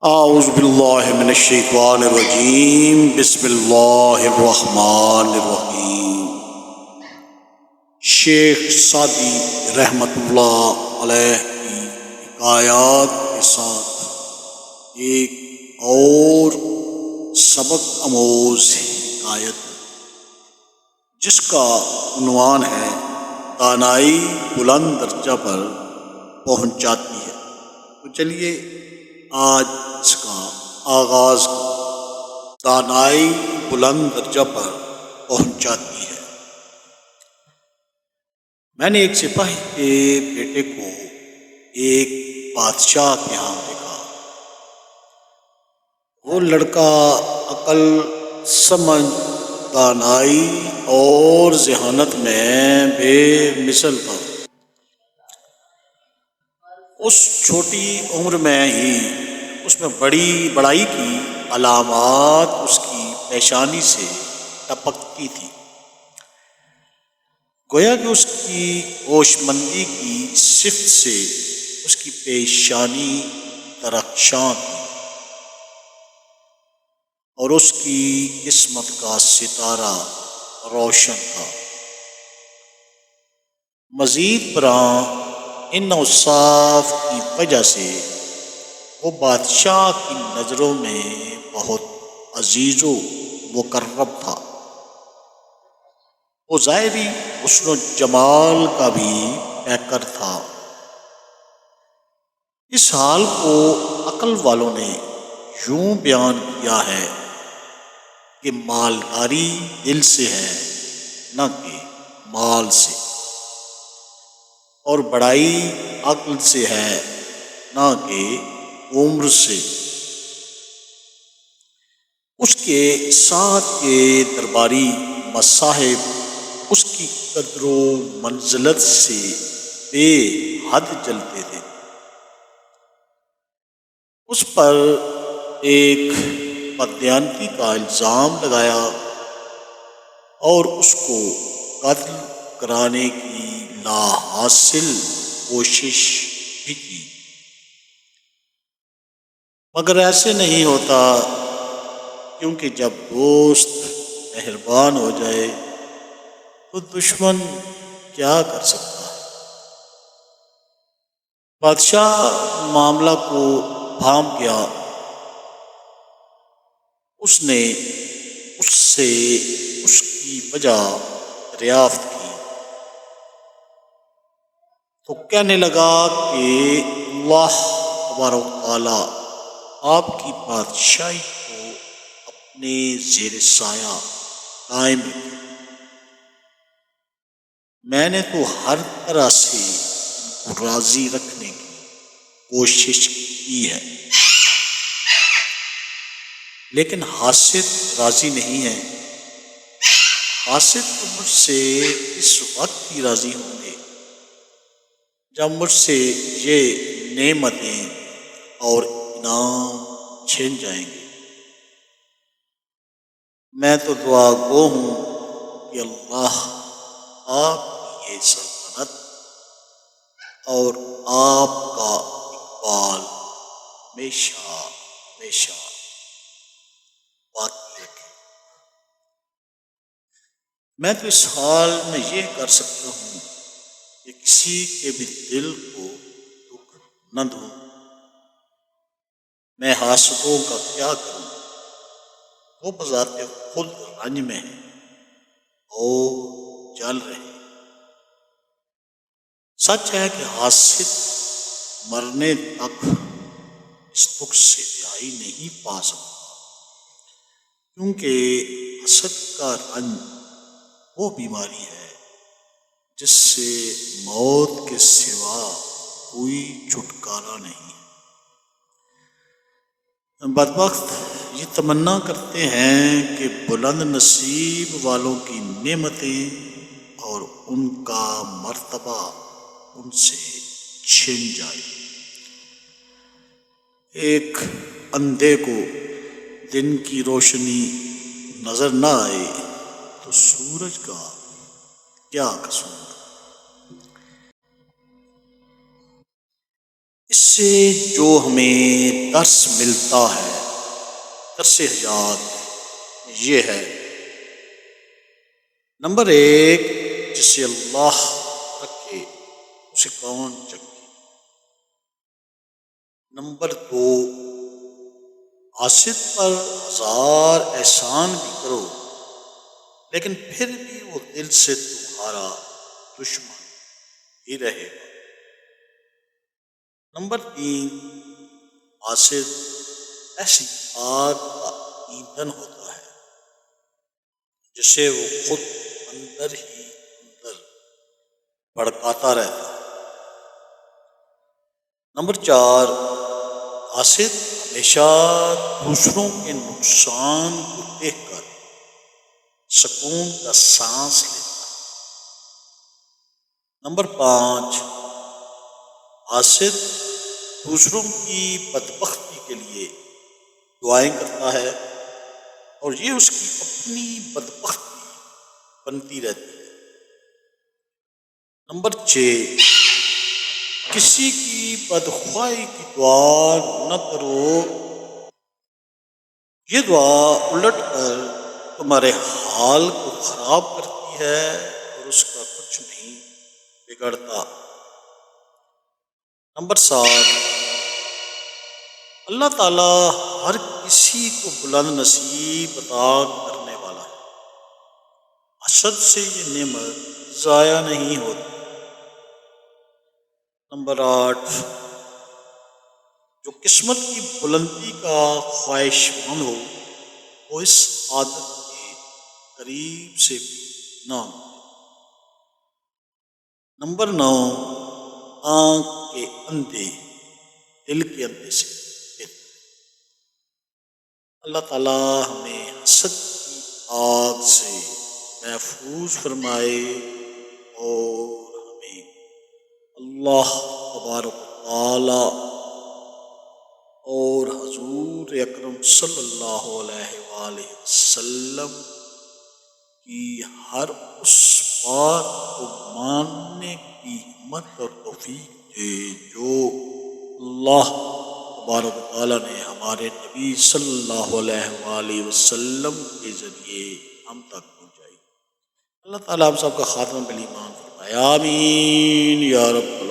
اعوذ باللہ من الشیطان الرجیم بسم اللہ الرحمن الرحیم۔ شیخ سعدی رحمۃ اللہ علیہ کی حکایات کے ساتھ ایک اور سبق آموز حکایت جس کا عنوان ہے دانائی بلند درجہ پر پہنچ جاتی ہے۔ تو چلیے آج اس کا آغاز دانائی بلند درجہ پر پہنچ جاتی ہے۔ میں نے ایک سپاہی کے بیٹے کو ایک بادشاہ کے ہاں دیکھا۔ وہ لڑکا عقل، سمجھ، دانائی اور ذہانت میں بے مثل تھا۔ اس چھوٹی عمر میں ہی اس میں بڑائی کی علامات اس کی پیشانی سے ٹپکتی تھی، گویا کہ اس کی ہوشمندی کی صفت سے اس کی پیشانی درخشاں تھی اور اس کی قسمت کا ستارہ روشن تھا۔ مزید برآں ان اوصاف کی وجہ سے وہ بادشاہ کی نظروں میں بہت عزیز و مقرب تھا۔ وہ ظاہری حسن و جمال کا بھی پیکر تھا۔ اس حال کو عقل والوں نے یوں بیان کیا ہے کہ مالداری دل سے ہے نہ کہ مال سے، اور بڑائی عقل سے ہے نہ کہ عمر سے۔ اس کے ساتھ کے درباری مصاحب اس کی قدر و منزلت سے بے حد جلتے تھے۔ اس پر ایک بددیانتی کا الزام لگایا اور اس کو قتل کرانے کی لا حاصل کوشش بھی کی، مگر ایسے نہیں ہوتا، کیونکہ جب دوست مہربان ہو جائے تو دشمن کیا کر سکتا ہے۔ بادشاہ معاملہ کو بھانپ گیا۔ اس نے اس سے اس کی وجہ دریافت کی تو کہنے لگا کہ اللہ تبارک و تعالی آپ کی بادشاہی کو اپنے زیر سایہ قائم رکھے۔ میں نے تو ہر طرح سے ان کو راضی رکھنے کی کوشش کی ہے، لیکن حاسد راضی نہیں ہے۔ حاسد تو مجھ سے اس وقت ہی راضی ہوں گے جب مجھ سے یہ نعمتیں اور انعام چھن جائیں گے۔ میں تو دعا گو ہوں کہ اللہ آپ کی یہ سلطنت اور آپ کا اقبال ہمیشہ ہمیشہ باقی رکھے۔ میں تو اس حال میں یہ کر سکتا ہوں کہ کسی کے بھی دل کو دکھ نہ دوں۔ میں حاسدوں کا کیا کروں، وہ بذات خود رنج میں ہیں اور جل رہے ہیں۔ سچ ہے کہ حاسد مرنے تک اس دکھ سے رہائی نہیں پا سکتا، کیونکہ حسد کا رنج وہ بیماری ہے جس سے موت کے سوا کوئی چھٹکارا نہیں۔ بدبخت یہ تمنا کرتے ہیں کہ بلند نصیب والوں کی نعمتیں اور ان کا مرتبہ ان سے چھن جائے۔ ایک اندھے کو دن کی روشنی نظر نہ آئے تو سورج کا کیا قصور۔ اس سے جو ہمیں درس ملتا ہے، درس حیات یہ ہے: نمبر 1، جسے اللہ رکھے اسے کون چکے۔ نمبر 2، حاسد پر 1000 احسان بھی کرو لیکن پھر بھی وہ دل سے تمہارا دشمن ہی رہے گا۔ نمبر 3، حاسد ایسی آگ کا ایندھن ہوتا ہے جسے وہ خود اندر ہی اندر بھڑکاتا رہتا ہے۔ نمبر 4، حاسد ہمیشہ دوسروں کے نقصان کو دیکھ کر سکون کا سانس لیتا ہے۔ نمبر 5، حاسد دوسروں کی بدبختی کے لیے دعائیں کرتا ہے اور یہ اس کی اپنی بدبختی بنتی رہتی ہے۔ نمبر 6، کسی کی بدخواہی کی دعا نہ کرو، یہ دعا الٹ کر تمہارے حال کو خراب کرتی ہے اور اس کا کچھ نہیں بگڑتا۔ نمبر 7، اللہ تعالیٰ ہر کسی کو بلند نصیب عطا کرنے والا ہے، حسد سے یہ نعمت ضائع نہیں ہوتی۔ نمبر 8، جو قسمت کی بلندی کا خواہش مند ہو وہ اس عادت کے قریب سے بھی نہ ہو۔ نمبر 9، آنکھ کے اندھے دل کے اندھے سے بہتر۔ اللہ تعالیٰ ہمیں حسد کی آگ سے محفوظ فرمائے اور ہمیں اللہ تبارک و تعالی اور حضور اکرم صلی اللہ علیہ وآلہ وسلم کی ہر اس بات کو ماننے کی ہمت اور توفیق دے جو اللہ تبارک و تعالیٰ نے ہمارے نبی صلی اللہ علیہ وآلہ وسلم کے ذریعے ہم تک پہنچائی۔ اللہ تعالیٰ ہم سب کا خاتمہ بالایمان فرمائے، آمین یا رب۔